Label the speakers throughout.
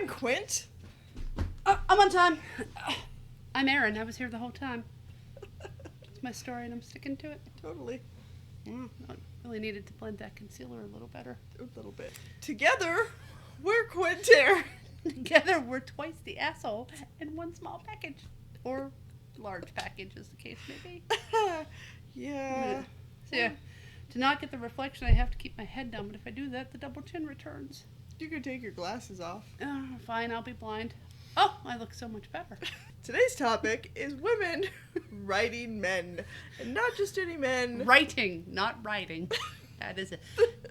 Speaker 1: Quent.
Speaker 2: I'm on time. I'm Aaron. I was here the whole time. It's my story and I'm sticking to it.
Speaker 1: Totally.
Speaker 2: I really needed to blend that concealer a little better.
Speaker 1: A little bit. Together, we're Quent Aron.
Speaker 2: Together, we're twice the asshole in one small package. Or large package, as the case may be.
Speaker 1: Yeah.
Speaker 2: So, yeah, to not get the reflection, I have to keep my head down. But if I do that, the double chin returns.
Speaker 1: You can take your glasses off.
Speaker 2: Oh, fine, I'll be blind. Oh, I look so much better.
Speaker 1: Today's topic is women writing men. And not just any men.
Speaker 2: Writing, not writing. That is a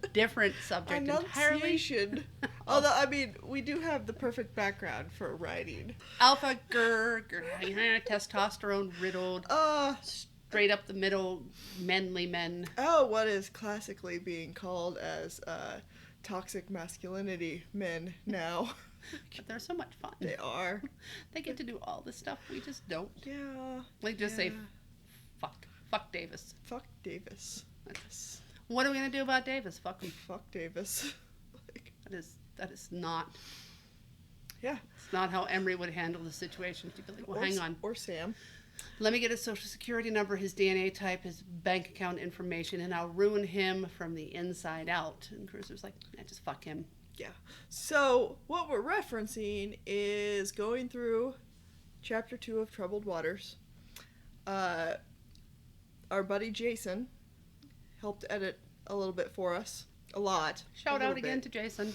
Speaker 2: different subject entirely.
Speaker 1: Enunciation. Although, I mean, we do have the perfect background for writing.
Speaker 2: Alpha, testosterone riddled, straight up the middle, manly men.
Speaker 1: Oh, what is classically being called as toxic masculinity men now.
Speaker 2: But they're so much fun.
Speaker 1: They are.
Speaker 2: They get to do all the stuff we just don't.
Speaker 1: Yeah.
Speaker 2: Like just say, fuck Davis.
Speaker 1: Fuck Davis. Yes.
Speaker 2: What are we gonna do about Davis? Fuck him.
Speaker 1: Fuck Davis.
Speaker 2: That is not.
Speaker 1: Yeah.
Speaker 2: It's not how Emery would handle the situation. He'd be like, well, hang on.
Speaker 1: Or Sam.
Speaker 2: Let me get his social security number, his DNA type, his bank account information, and I'll ruin him from the inside out. And Cruiser's like, just fuck him.
Speaker 1: Yeah. So what we're referencing is going through chapter 2 of Troubled Waters. Our buddy Jason helped edit a little bit for us. A lot.
Speaker 2: Shout out again to Jason.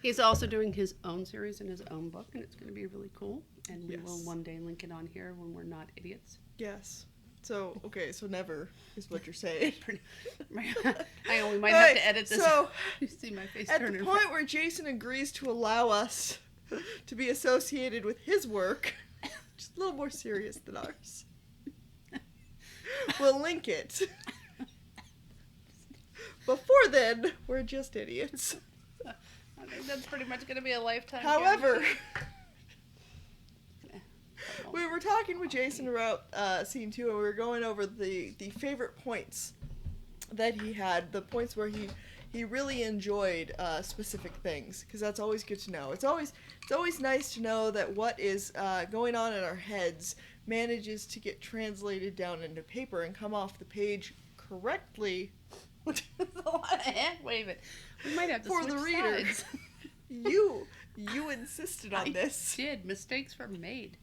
Speaker 2: He's also doing his own series in his own book, and it's going to be really cool. And we will one day link it on here when we're not idiots.
Speaker 1: Yes. So, okay, so never is what you're saying.
Speaker 2: I know we might have to edit this.
Speaker 1: So,
Speaker 2: you see my face
Speaker 1: at the point where Jason agrees to allow us to be associated with his work, just a little more serious than ours, we'll link it. Before then, we're just idiots.
Speaker 2: I think that's pretty much going to be a lifetime.
Speaker 1: However, we were talking with Jason about scene 2, and we were going over the favorite points that he had, the points where he really enjoyed specific things, because that's always good to know. It's always nice to know that what is going on in our heads manages to get translated down into paper and come off the page correctly.
Speaker 2: There's a lot of hand waving. We might have to
Speaker 1: for
Speaker 2: switch
Speaker 1: the reader.
Speaker 2: sides.
Speaker 1: You insisted on this.
Speaker 2: I did. Mistakes were made.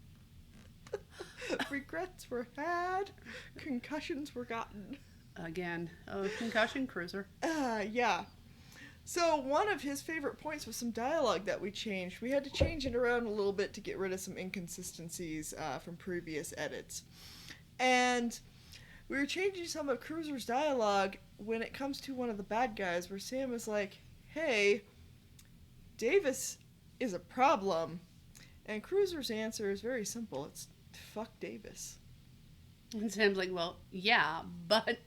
Speaker 1: Regrets were had. Concussions were gotten.
Speaker 2: Again. Oh, concussion Cruiser.
Speaker 1: Yeah. So one of his favorite points was some dialogue that we changed. We had to change it around a little bit to get rid of some inconsistencies from previous edits. And we were changing some of Cruiser's dialogue when it comes to one of the bad guys, where Sam is like, hey, Davis is a problem. And Cruiser's answer is very simple. It's fuck Davis.
Speaker 2: And Sam's like, well, yeah, but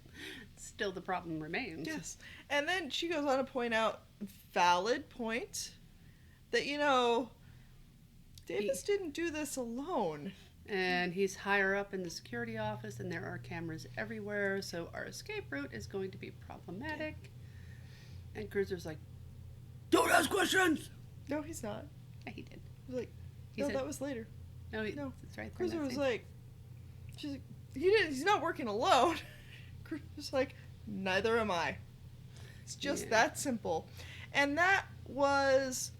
Speaker 2: still the problem remains.
Speaker 1: Yes. And then she goes on to point out, valid point, that, Davis didn't do this alone.
Speaker 2: And he's higher up in the security office, and there are cameras everywhere, so our escape route is going to be problematic. And Cruiser's like, don't ask questions!
Speaker 1: No, he's not.
Speaker 2: Yeah, he did.
Speaker 1: He was like, that was later.
Speaker 2: No, it's right there.
Speaker 1: Cruiser was like, she's like, he's not working alone. Cruiser's like, neither am I. It's just that simple. And that was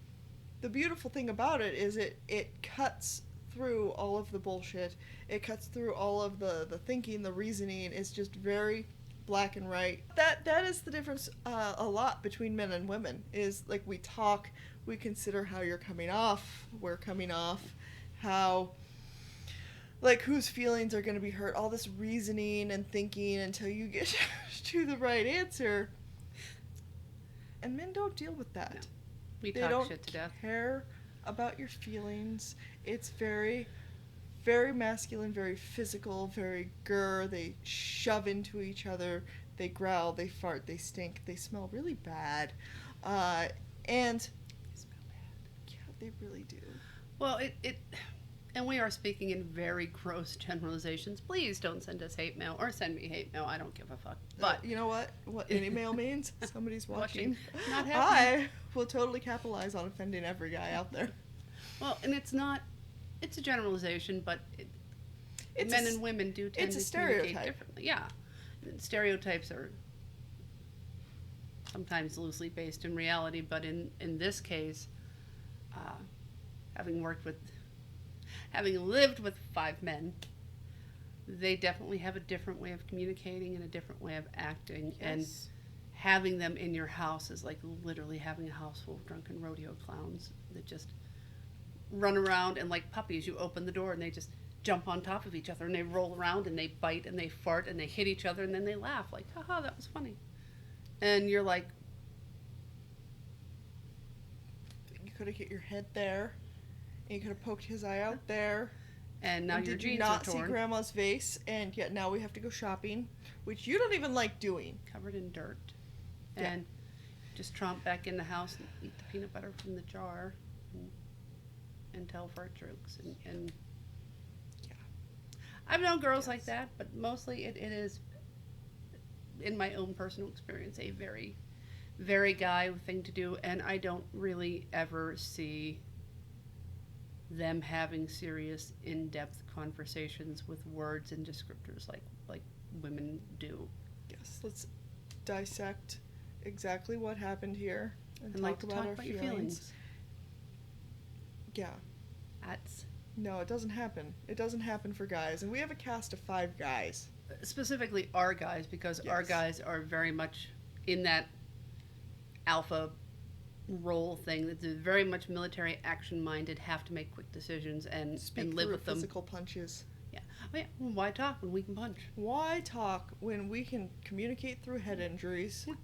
Speaker 1: the beautiful thing about it, is it cuts through all of the bullshit. It cuts through all of the thinking, the reasoning. It's just very black and white. That is the difference a lot between men and women, is like we talk, we consider how you're coming off, we're coming off, how, like, whose feelings are going to be hurt, all this reasoning and thinking until you get to the right answer. And men don't deal with that.
Speaker 2: No. We talk shit to death.
Speaker 1: They don't care about your feelings. It's very, very masculine, very physical, very grr. They shove into each other. They growl, they fart, they stink, they smell really bad. And they smell bad. Yeah, they really do.
Speaker 2: Well, and we are speaking in very gross generalizations. Please don't send us hate mail, or send me hate mail. I don't give a fuck. But
Speaker 1: you know what? What any mail means? Somebody's watching.
Speaker 2: Not happening.
Speaker 1: I will totally capitalize on offending every guy out there.
Speaker 2: Well, and it's not, it's a generalization, but
Speaker 1: It's
Speaker 2: men
Speaker 1: a,
Speaker 2: and women do tend
Speaker 1: it's a
Speaker 2: to communicate
Speaker 1: stereotype.
Speaker 2: differently. Yeah. And stereotypes are sometimes loosely based in reality, but in this case, uh, having worked with, having lived with 5 men, they definitely have a different way of communicating and a different way of acting. And
Speaker 1: Yes.
Speaker 2: having them in your house is like literally having a house full of drunken rodeo clowns that just run around, and like puppies, you open the door and they just jump on top of each other and they roll around and they bite and they fart and they hit each other and then they laugh like, haha, that was funny. And you're like,
Speaker 1: You could have hit your head there, and you could have poked his eye out there.
Speaker 2: and now
Speaker 1: And
Speaker 2: your
Speaker 1: did you
Speaker 2: jeans
Speaker 1: not
Speaker 2: are
Speaker 1: see
Speaker 2: torn,
Speaker 1: Grandma's vase? And yet now we have to go shopping, which you don't even like doing.
Speaker 2: covered in dirt,
Speaker 1: Yeah.
Speaker 2: and just tromp back in the house and eat the peanut butter from the jar and tell fart jokes. And
Speaker 1: Yeah.
Speaker 2: I've known girls
Speaker 1: Yes.
Speaker 2: like that, but mostly it is, in my own personal experience, a very, very guy thing to do, and I don't really ever see them having serious, in-depth conversations with words and descriptors like women do.
Speaker 1: Yes, let's dissect exactly what happened here and
Speaker 2: And like
Speaker 1: talk
Speaker 2: to
Speaker 1: about
Speaker 2: talk
Speaker 1: our
Speaker 2: about your
Speaker 1: feelings.
Speaker 2: feelings.
Speaker 1: Yeah.
Speaker 2: That's
Speaker 1: No, it doesn't happen. It doesn't happen for guys. And we have a cast of 5 guys.
Speaker 2: specifically our guys, because our
Speaker 1: Yes.
Speaker 2: guys are very much in that alpha role thing, that's very much military action minded, have to make quick decisions and
Speaker 1: Speak
Speaker 2: live
Speaker 1: through
Speaker 2: with them.
Speaker 1: physical punches.
Speaker 2: Yeah. Oh, yeah. Well, why talk when we can punch?
Speaker 1: Why talk when we can communicate through head injuries?
Speaker 2: Yeah.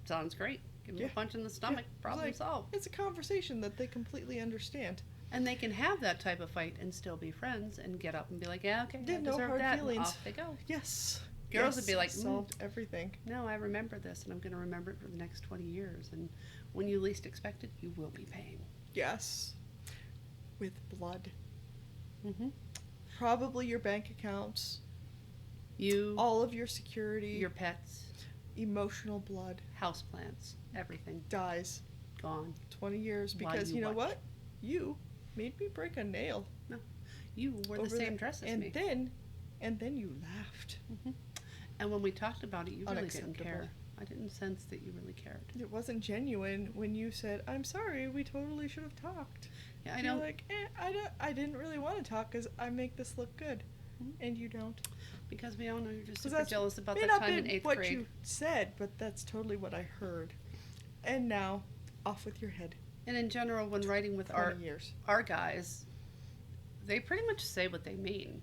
Speaker 2: Sounds great. Give them
Speaker 1: Yeah.
Speaker 2: a punch in the stomach.
Speaker 1: Yeah.
Speaker 2: Problem
Speaker 1: Like,
Speaker 2: solved.
Speaker 1: It's a conversation that they completely understand.
Speaker 2: And they can have that type of fight and still be friends and get up and be like, yeah, okay,
Speaker 1: Yeah,
Speaker 2: I
Speaker 1: no
Speaker 2: deserve
Speaker 1: hard
Speaker 2: that.
Speaker 1: feelings.
Speaker 2: And off they go.
Speaker 1: Yes.
Speaker 2: Girls
Speaker 1: Yes,
Speaker 2: would be like,
Speaker 1: solved everything.
Speaker 2: no, I remember this and I'm going to remember it for the next 20 years. And when you least expect it, you will be paying.
Speaker 1: Yes. With blood.
Speaker 2: Mm-hmm.
Speaker 1: Probably your bank accounts,
Speaker 2: You,
Speaker 1: all of your security,
Speaker 2: your pets,
Speaker 1: emotional blood
Speaker 2: houseplants, everything
Speaker 1: dies.
Speaker 2: gone.
Speaker 1: 20 years
Speaker 2: While
Speaker 1: because
Speaker 2: you
Speaker 1: you know
Speaker 2: watch.
Speaker 1: what? You made me break a nail.
Speaker 2: You wore the
Speaker 1: over
Speaker 2: same
Speaker 1: that-
Speaker 2: dress as
Speaker 1: and
Speaker 2: me.
Speaker 1: then you laughed.
Speaker 2: Mm-hmm. And when we talked about it, you really didn't
Speaker 1: Unacceptable.
Speaker 2: care. I didn't sense that you really cared.
Speaker 1: It wasn't genuine when you said, "I'm sorry, we totally should have talked."
Speaker 2: Yeah, I
Speaker 1: You're
Speaker 2: know.
Speaker 1: like, I didn't really want to talk because I make this look good,
Speaker 2: Mhm.
Speaker 1: and you don't.
Speaker 2: Because we all know you're just
Speaker 1: 'Cause
Speaker 2: super
Speaker 1: that's
Speaker 2: jealous about
Speaker 1: may
Speaker 2: that
Speaker 1: not
Speaker 2: time in
Speaker 1: been
Speaker 2: 8th
Speaker 1: what
Speaker 2: grade.
Speaker 1: you said, but that's totally what I heard. And now, off with your head.
Speaker 2: And in general, when writing with
Speaker 1: 20 years.
Speaker 2: our guys, they pretty much say what they mean.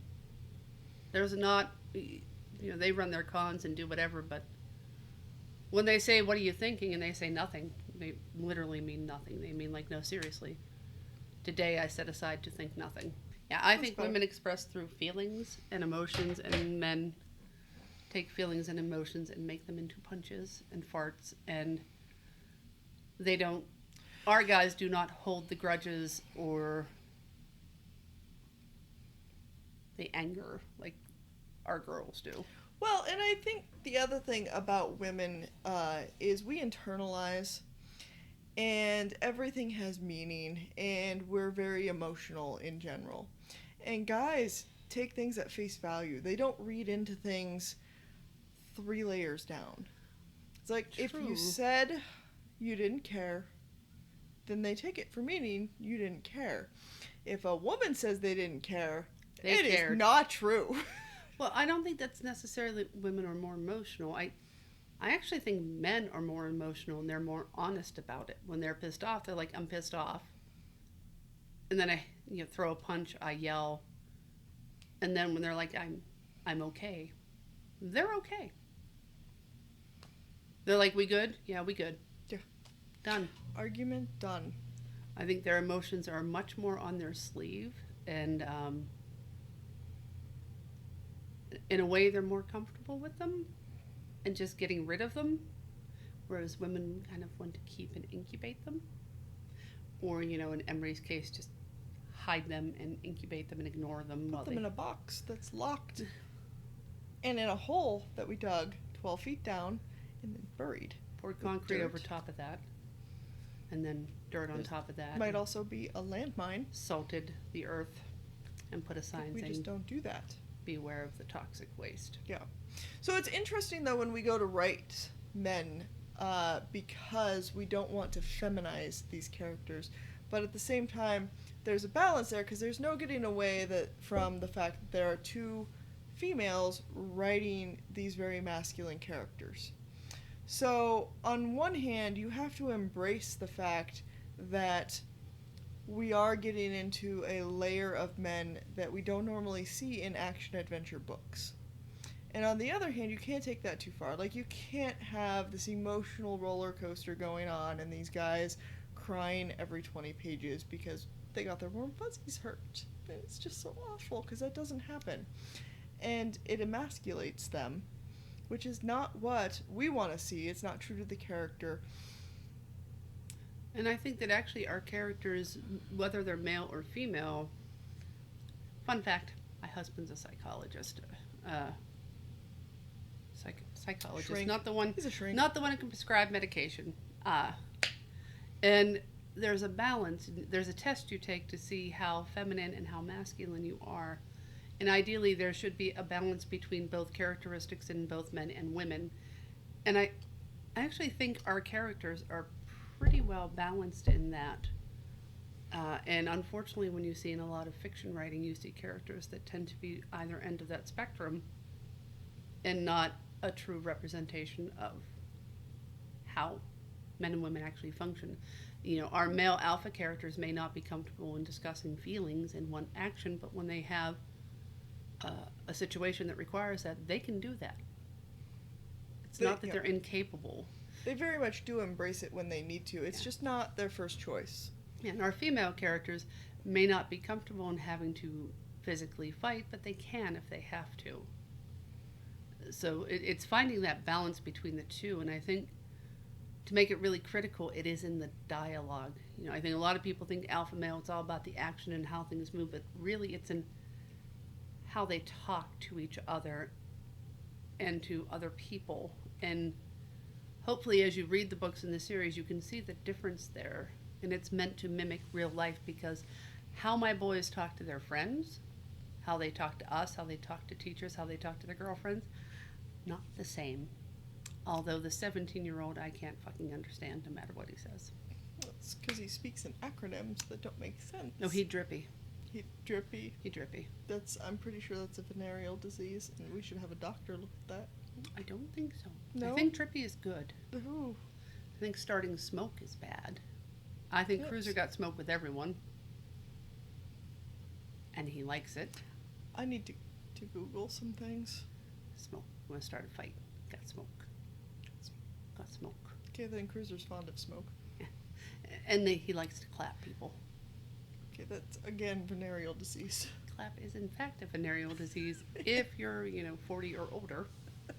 Speaker 2: There's not, they run their cons and do whatever, but when they say, what are you thinking? And they say nothing, they literally mean nothing. They mean like, no, seriously. Today I set aside to think nothing. Yeah, I
Speaker 1: That's
Speaker 2: think
Speaker 1: better.
Speaker 2: women express through feelings and emotions, and men take feelings and emotions and make them into punches and farts, and they don't, our guys do not hold the grudges or the anger like our girls do.
Speaker 1: Well, and I think the other thing about women is we internalize, and everything has meaning, and we're very emotional in general. And guys take things at face value. They don't read into things 3 layers down. It's like, if
Speaker 2: True.
Speaker 1: you said you didn't care, then they take it for meaning you didn't care. If a woman says they didn't care,
Speaker 2: They
Speaker 1: it
Speaker 2: cared.
Speaker 1: is not true.
Speaker 2: Well, I don't think that's necessarily women are more emotional. I actually think men are more emotional and they're more honest about it. When they're pissed off, they're like, I'm pissed off. And then I throw a punch, I yell. And then when they're like, I'm okay, they're okay. They're like, we good? Yeah, we good.
Speaker 1: Yeah.
Speaker 2: Done.
Speaker 1: Argument done.
Speaker 2: I think their emotions are much more on their sleeve, and in a way they're more comfortable with them and just getting rid of them, whereas women kind of want to keep and incubate them, or in Emery's case, just hide them and incubate them and ignore them.
Speaker 1: Put
Speaker 2: while
Speaker 1: them
Speaker 2: they
Speaker 1: in a box that's locked and in a hole that we dug 12 feet down and then buried.
Speaker 2: poured
Speaker 1: with
Speaker 2: concrete
Speaker 1: dirt.
Speaker 2: over top of that. and then dirt on top of that.
Speaker 1: Might also be a landmine.
Speaker 2: Salted the earth and put a sign
Speaker 1: We
Speaker 2: saying,
Speaker 1: just don't do that.
Speaker 2: beware of the toxic waste.
Speaker 1: Yeah. So it's interesting, though, when we go to write men, because we don't want to feminize these characters. But at the same time, there's a balance there, because there's no getting away from the fact that there are two females writing these very masculine characters. So, on one hand, you have to embrace the fact that we are getting into a layer of men that we don't normally see in action-adventure books. And on the other hand, you can't take that too far. Like, you can't have this emotional roller coaster going on and these guys crying every 20 pages because they got their warm fuzzies hurt. And it's just so awful, because that doesn't happen. And it emasculates them, which is not what we want to see. It's not true to the character.
Speaker 2: And I think that actually our characters, whether they're male or female, fun fact, my husband's a psychologist. Psychologist,
Speaker 1: Shrink.
Speaker 2: not the one,
Speaker 1: He's a shrink.
Speaker 2: not the one who can prescribe medication. And there's a balance. There's a test you take to see how feminine and how masculine you are. And ideally, there should be a balance between both characteristics in both men and women. And I actually think our characters are pretty well balanced in that. And unfortunately, when you see in a lot of fiction writing, you see characters that tend to be either end of that spectrum and not a true representation of how men and women actually function. You know, our male alpha characters may not be comfortable in discussing feelings in one action, but when they have a situation that requires that, they can do that. It's not that they're incapable.
Speaker 1: They very much do embrace it when they need to. It's just not their first choice.
Speaker 2: And our female characters may not be comfortable in having to physically fight, but they can if they have to. So it's finding that balance between the two, and I think to make it really critical, it is in the dialogue. You know, I think a lot of people think alpha male, it's all about the action and how things move, but really it's in how they talk to each other and to other people. And hopefully as you read the books in the series, you can see the difference there. And it's meant to mimic real life, because how my boys talk to their friends, how they talk to us, how they talk to teachers, how they talk to their girlfriends, not the same. Although the 17-year-old I can't fucking understand no matter what he says.
Speaker 1: It's because he speaks in acronyms that don't make sense.
Speaker 2: No, he drippy.
Speaker 1: He drippy.
Speaker 2: He drippy.
Speaker 1: I'm pretty sure that's a venereal disease, and we should have a doctor look at that.
Speaker 2: I don't think so.
Speaker 1: No?
Speaker 2: I think drippy is good.
Speaker 1: Ooh.
Speaker 2: I think starting smoke is bad. I think
Speaker 1: Yes.
Speaker 2: Cruiser got smoke with everyone. And he likes it.
Speaker 1: I need to Google some things.
Speaker 2: Smoke. Want to start a fight. Got smoke. Got smoke.
Speaker 1: Okay, then Cruiser's fond of smoke.
Speaker 2: And he likes to clap people.
Speaker 1: Okay, that's, again, venereal disease.
Speaker 2: Clap is in fact a venereal disease if you're, 40 or older. But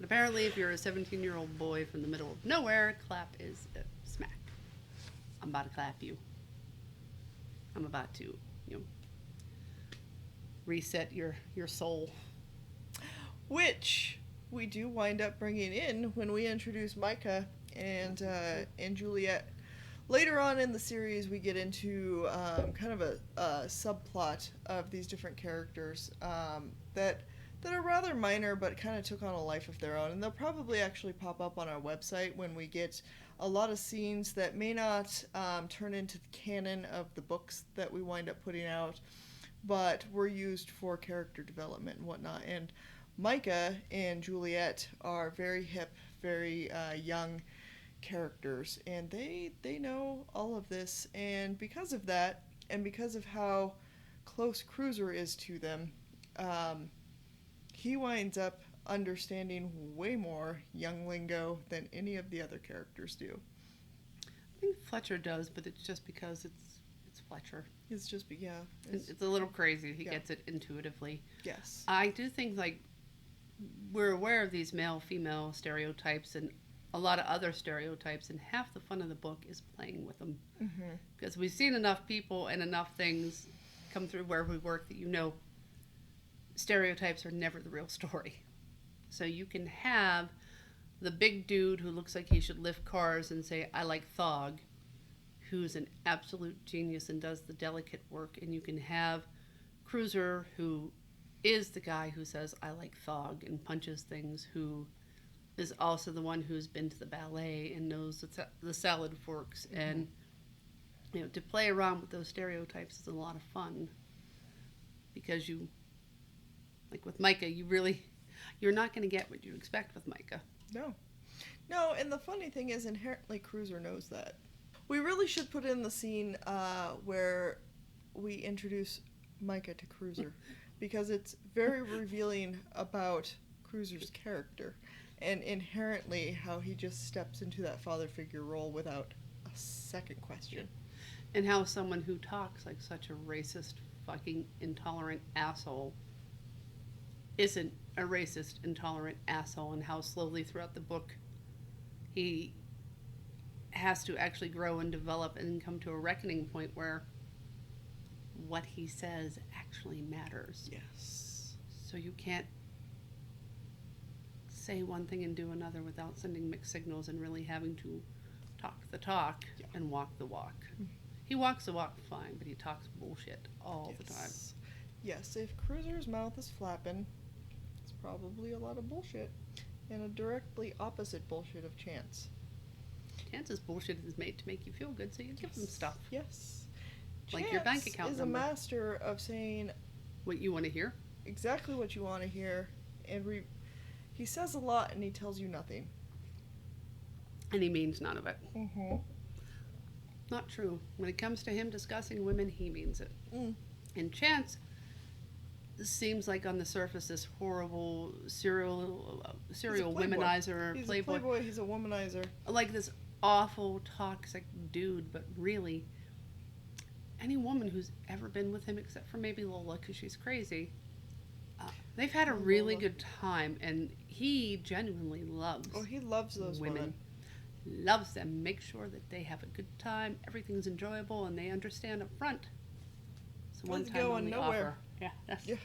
Speaker 2: apparently if you're a 17-year-old boy from the middle of nowhere, clap is smack. I'm about to clap you. I'm about to, reset your soul.
Speaker 1: Which we do wind up bringing in when we introduce Micah and Juliet. Later on in the series, we get into kind of a subplot of these different characters that are rather minor, but kind of took on a life of their own. And they'll probably actually pop up on our website when we get a lot of scenes that may not turn into the canon of the books that we wind up putting out, but were used for character development and whatnot. And Micah and Juliet are very hip, very young characters, and they know all of this, and because of that, and because of how close Cruiser is to them, he winds up understanding way more young lingo than any of the other characters do.
Speaker 2: I think Fletcher does, but it's just because it's Fletcher.
Speaker 1: It's just, yeah.
Speaker 2: It's a little crazy. He gets it intuitively.
Speaker 1: Yes.
Speaker 2: I do think, we're aware of these male-female stereotypes and a lot of other stereotypes, and half the fun of the book is playing with them. Because we've seen enough people and enough things come through where we work that stereotypes are never the real story. So you can have the big dude who looks like he should lift cars and say, I like thog, who's an absolute genius and does the delicate work, and you can have Cruiser, who is the guy who says, I like Thog, and punches things, who is also the one who's been to the ballet and knows the salad forks. Mm-hmm. And, to play around with those stereotypes is a lot of fun. Because you, like with Micah, you're not going to get what you expect with Micah.
Speaker 1: No, and the funny thing is, inherently, Cruiser knows that. We really should put in the scene where we introduce Micah to Cruiser, because it's very revealing about Cruiser's character, and inherently how he just steps into that father figure role without a second question.
Speaker 2: And how someone who talks like such a racist, fucking intolerant asshole isn't a racist, intolerant asshole, and how slowly throughout the book he has to actually grow and develop and come to a reckoning point where what he says actually matters.
Speaker 1: Yes.
Speaker 2: So you can't say one thing and do another without sending mixed signals and really having to talk the talk and walk the walk. Mm-hmm. He walks the walk fine, but he talks bullshit all the time.
Speaker 1: Yes, if Cruiser's mouth is flapping, it's probably a lot of bullshit. And a directly opposite bullshit of Chance.
Speaker 2: Chance's bullshit is made to make you feel good, so you give them stuff.
Speaker 1: Yes.
Speaker 2: Like your bank account
Speaker 1: is
Speaker 2: number.
Speaker 1: A master of saying
Speaker 2: what you want to hear.
Speaker 1: Exactly what you want to hear. And he says a lot and he tells you nothing.
Speaker 2: And he means none of it.
Speaker 1: Mm-hmm.
Speaker 2: Not true. When it comes to him discussing women, he means it.
Speaker 1: Mm.
Speaker 2: And Chance seems like on the surface this horrible serial womanizer,
Speaker 1: He's
Speaker 2: playboy.
Speaker 1: A playboy. He's a womanizer.
Speaker 2: Like this awful, toxic dude, but really, any woman who's ever been with him, except for maybe Lola, because she's crazy, they've had a really good time, and he genuinely loves.
Speaker 1: Oh, he loves those women.
Speaker 2: Loves them. Make sure that they have a good time, everything's enjoyable, and they understand up front. So one time on the
Speaker 1: nowhere.
Speaker 2: Offer.
Speaker 1: Yeah.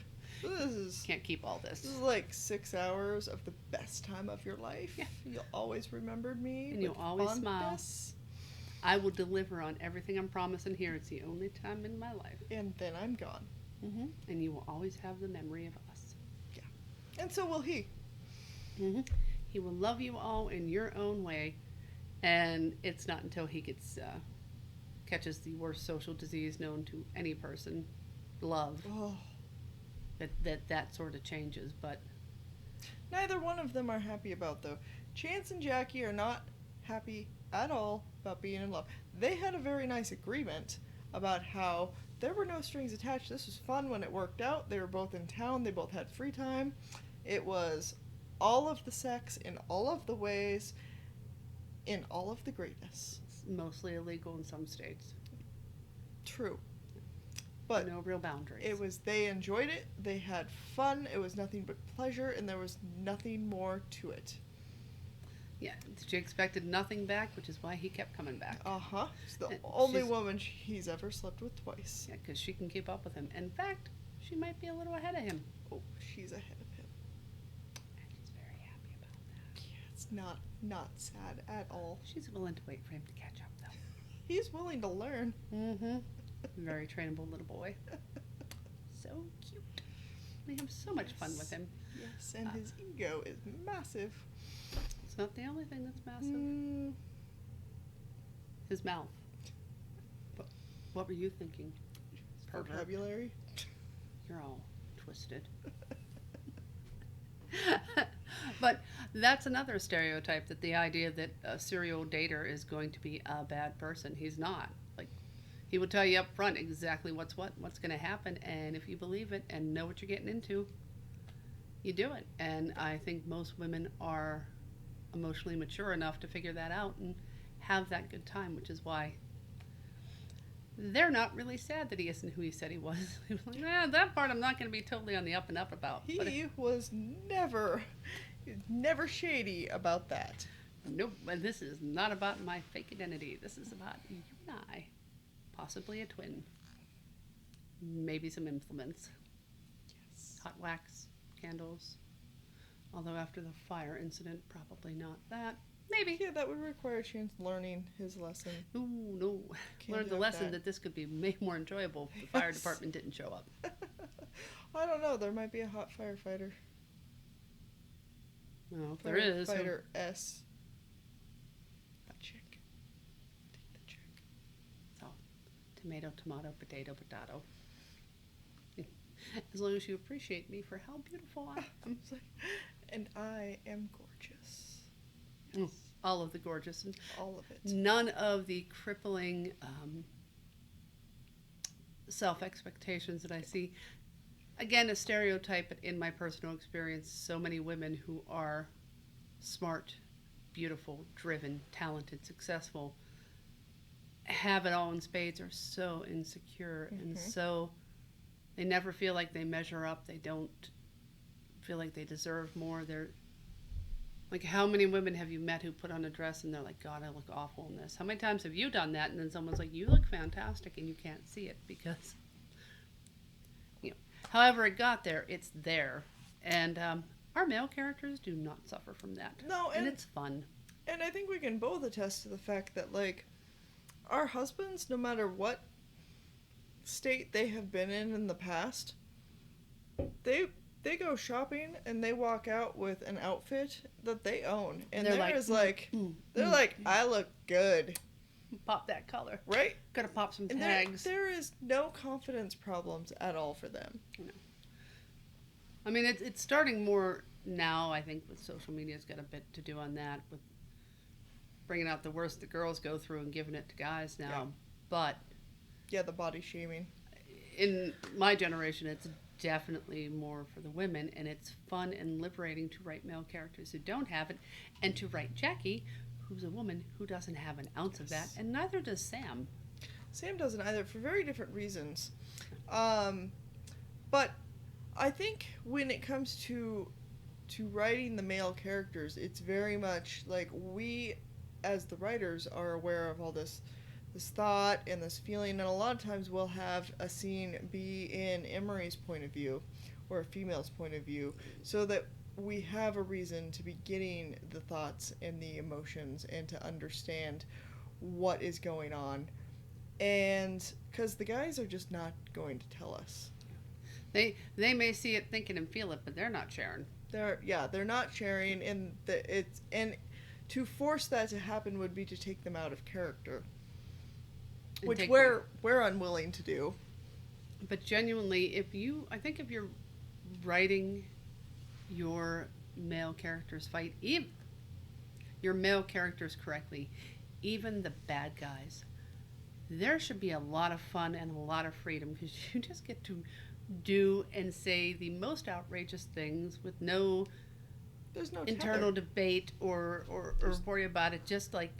Speaker 2: Can't keep all this.
Speaker 1: This is like 6 hours of the best time of your life.
Speaker 2: Yeah.
Speaker 1: You'll always remember me.
Speaker 2: And you'll always smile. I will deliver on everything I'm promising here. It's the only time in my life.
Speaker 1: And then I'm gone.
Speaker 2: Mm-hmm. And you will always have the memory of us.
Speaker 1: Yeah. And so will he.
Speaker 2: Mm-hmm. He will love you all in your own way. And it's not until he catches the worst social disease known to any person, love, that sort of changes. But
Speaker 1: neither one of them are happy about, though. Chance and Jackie are not happy at all about being in love. They had a very nice agreement about how there were no strings attached. This was fun when it worked out. They were both in town. They both had free time. It was all of the sex in all of the ways, in all of the greatness.
Speaker 2: It's mostly illegal in some states.
Speaker 1: True. But
Speaker 2: no real boundaries.
Speaker 1: They enjoyed it, they had fun, it was nothing but pleasure, and there was nothing more to it.
Speaker 2: Yeah, she expected nothing back, which is why he kept coming back.
Speaker 1: Uh-huh. She's the only woman he's ever slept with twice.
Speaker 2: Yeah, because she can keep up with him. In fact, she might be a little ahead of him.
Speaker 1: Oh, she's ahead of him.
Speaker 2: And she's very happy about that.
Speaker 1: Yeah, it's not sad at all.
Speaker 2: She's willing to wait for him to catch up, though.
Speaker 1: He's willing to learn.
Speaker 2: Mm-hmm. Very trainable little boy. So cute. We have so much fun with him.
Speaker 1: Yes, and his ego is massive.
Speaker 2: It's not the only thing that's massive. His mouth. What were you thinking?
Speaker 1: Vocabulary?
Speaker 2: You're all twisted. But that's another stereotype, that the idea that a serial dater is going to be a bad person. He's not. Like, he will tell you up front exactly what's going to happen, and if you believe it and know what you're getting into, you do it. And I think most women are emotionally mature enough to figure that out and have that good time, which is why they're not really sad that he isn't who he said he was. He was like, that part I'm not going to be totally on the up and up about.
Speaker 1: He was never shady about that.
Speaker 2: Nope, and this is not about my fake identity. This is about you and I. Possibly a twin. Maybe some implements.
Speaker 1: Yes.
Speaker 2: Hot wax, candles. Although after the fire incident, probably not that. Maybe.
Speaker 1: Yeah, that would require Chance learning his lesson.
Speaker 2: Ooh, no.
Speaker 1: Can't
Speaker 2: Learned the
Speaker 1: have
Speaker 2: lesson
Speaker 1: that.
Speaker 2: that this could be way more enjoyable if the fire
Speaker 1: Yes.
Speaker 2: department didn't show up.
Speaker 1: I don't know. There might be a hot firefighter.
Speaker 2: Well, if there is.
Speaker 1: Firefighter S. A chick. Take the chick.
Speaker 2: So, tomato, tomato, potato, potato. As long as you appreciate me for how beautiful I am.
Speaker 1: It's like, and I am gorgeous.
Speaker 2: Mm, all of the gorgeous. And
Speaker 1: All of it.
Speaker 2: none of the crippling self-expectations that I see. Again, a stereotype, but in my personal experience, so many women who are smart, beautiful, driven, talented, successful, have it all in spades, are so insecure and so they never feel like they measure up. They don't feel like they deserve more. They're like, how many women have you met who put on a dress and they're like, God, I look awful in this? How many times have you done that? And then someone's like, you look fantastic, and you can't see it because, you know, however it got there, it's there. And our male characters do not suffer from that.
Speaker 1: No,
Speaker 2: and it's fun.
Speaker 1: And I think we can both attest to the fact that, like, our husbands, no matter what state they have been in the past, they go shopping and they walk out with an outfit that they own, and
Speaker 2: They're
Speaker 1: they're like, I look good,
Speaker 2: pop that color,
Speaker 1: right?
Speaker 2: Gotta pop some
Speaker 1: And
Speaker 2: tags.
Speaker 1: there is no confidence problems at all for them.
Speaker 2: No. I mean, it's starting more now. I think with social media's got a bit to do on that, with bringing out the worst the girls go through and giving it to guys now.
Speaker 1: Yeah.
Speaker 2: But
Speaker 1: Yeah, the body shaming.
Speaker 2: in my generation, it's definitely more for the women, and it's fun and liberating to write male characters who don't have it, and to write Jackie, who's a woman who doesn't have an ounce of that, and neither does Sam.
Speaker 1: Sam doesn't either, for very different reasons. But I think when it comes to writing the male characters, it's very much like we, as the writers, are aware of all this thought and this feeling, and a lot of times we'll have a scene be in Emery's point of view or a female's point of view, so that we have a reason to be getting the thoughts and the emotions and to understand what is going on. And because the guys are just not going to tell us.
Speaker 2: They may see it, think it, and feel it, but they're not sharing.
Speaker 1: They're not sharing, and to force that to happen would be to take them out of character,
Speaker 2: And
Speaker 1: which
Speaker 2: take
Speaker 1: we're unwilling to do.
Speaker 2: But genuinely, if you're writing your male characters fight, even your male characters correctly, even the bad guys, there should be a lot of fun and a lot of freedom, because you just get to do and say the most outrageous things with no
Speaker 1: There's no
Speaker 2: internal
Speaker 1: tether.
Speaker 2: debate or worry about it. Just like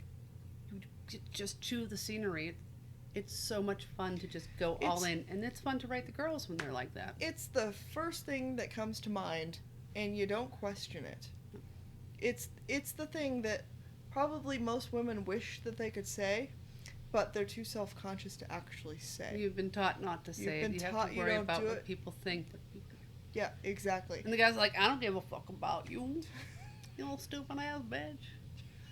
Speaker 2: just chew the scenery. It's so much fun to just go all in, and it's fun to write the girls when they're like that.
Speaker 1: It's the first thing that comes to mind, and you don't question it. It's the thing that probably most women wish that they could say, but they're too self-conscious to actually say.
Speaker 2: You've been taught not to say it. You have to worry about what people think.
Speaker 1: Yeah, exactly.
Speaker 2: And the guy's like, I don't give a fuck about you, you little stupid ass bitch.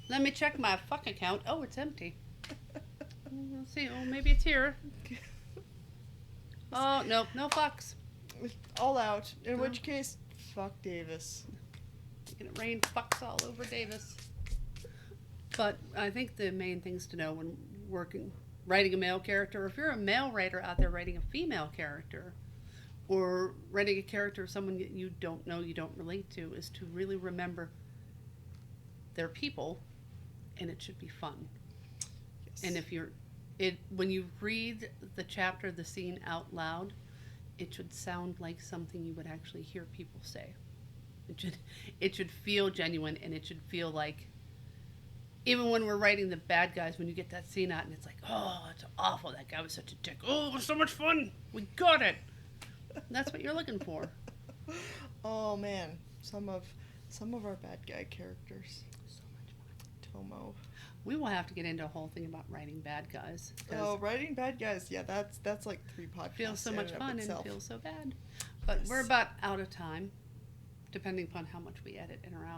Speaker 2: Let me check my fuck account. Oh, it's empty. Let's see. Oh, maybe it's here. Oh, nope, no fucks.
Speaker 1: All out. In
Speaker 2: No.
Speaker 1: which case, fuck Davis.
Speaker 2: Making it rain fucks all over Davis. But I think the main things to know when writing a male character, or if you're a male writer out there writing a female character, or writing a character of someone you don't know, you don't relate to, is to really remember they're people, and it should be fun.
Speaker 1: Yes.
Speaker 2: And when you read the chapter, the scene out loud, it should sound like something you would actually hear people say. It should feel genuine, and it should feel like, even when we're writing the bad guys, when you get that scene out and it's like, oh, it's awful, that guy was such a dick. Oh, it was so much fun. We got it. That's what you're looking for.
Speaker 1: Oh man, some of our bad guy characters.
Speaker 2: So much fun.
Speaker 1: Tomo.
Speaker 2: We will have to get into a whole thing about writing bad guys.
Speaker 1: Oh, writing bad guys. Yeah, that's like 3 podcasts.
Speaker 2: It feels so
Speaker 1: in
Speaker 2: much
Speaker 1: and of
Speaker 2: fun and
Speaker 1: itself.
Speaker 2: feels so bad. But
Speaker 1: Yes.
Speaker 2: we're about out of time, depending upon how much we edit in or out.